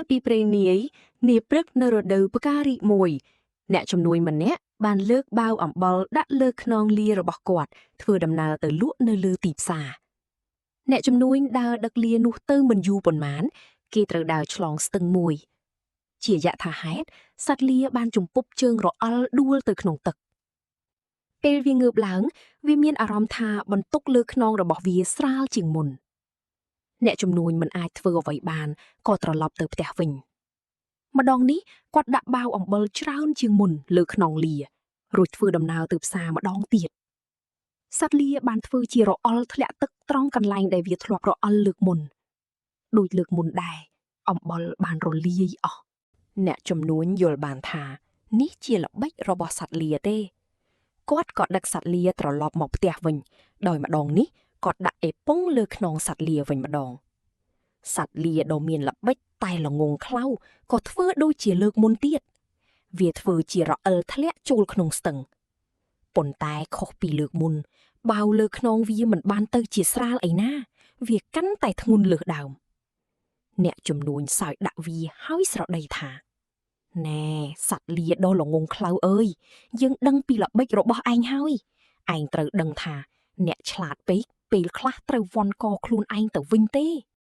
ពីព្រេងនាយនាព្រឹកនៅរដូវផ្ការីកមួយអ្នកជំនួយម្នាក់បានលើកបាវអំបិលដាក់លើខ្នងលារបស់គាត់ធ្វើដំណើរទៅលក់នៅលើទីផ្សារអ្នកជំនួយដើរដឹកលានោះទៅមិនយូរប៉ុន្មានគេត្រូវដើរឆ្លងស្ទឹងមួយជាយថាហេតុសត្វលាបានជំពប់ជើងរអិលដួលទៅក្នុងទឹកពេលវាងើបឡើងវាមានអារម្មណ៍ថាបន្ទុកលើខ្នងរបស់វាស្រាលជាងមុនអ្នកជំនួញមិនអាចធ្វើអ្វីបានក៏ត្រឡប់ទៅផ្ទះវិញម្ដងនេះគាត់ដាក់បាវអំបិលច្រើនជាងមុនលើខ្នងលារួចធ្វើដំណើរទៅផ្សារម្ដងទៀតសត្វលាបានធ្វើជារអិលធ្លាក់ទឹកត្រង់កន្លែងដែលវាធ្លាប់រអិលលើកមុនដូចលើកមុនដែរអំបិលបានរលាយអស់អ្នកជំនួញយល់បានថានេះជាល្បិចរបស់សត្វលាទេគាត់ក៏ដឹកសត្វលាត្រឡប់មកផ្ទះវិញដោយម្ដងនេះគាត់ដាក់អេប៉ុងលើខ្នងសត្វលាវិញម្ដងសត្វលាដ៏មានល្បិចតែល្ងងខ្លៅក៏ធ្វើដូចជាលើកមុនទៀតវាធ្វើជារអិលធ្លាក់ចូលក្នុងស្ទឹងប៉ុន្តែខុសពីលើកមុនបាវលើខ្នងវាមិនបានទៅជាស្រាលអីណាវាកាន់តែធ្ងន់លើសដើមអ្នកជំនួញសើចដាក់វាហើយស្រដីថាណែសត្វលាដ៏ល្ងងខ្លៅអើយយើងដឹងពីល្បិចរបស់ឯងហើយឯងត្រូវដឹងថាអ្នកឆ្លាតពេកពេលខ្លះត្រូវវាន់កខ្លួនឯងទៅវិញទេ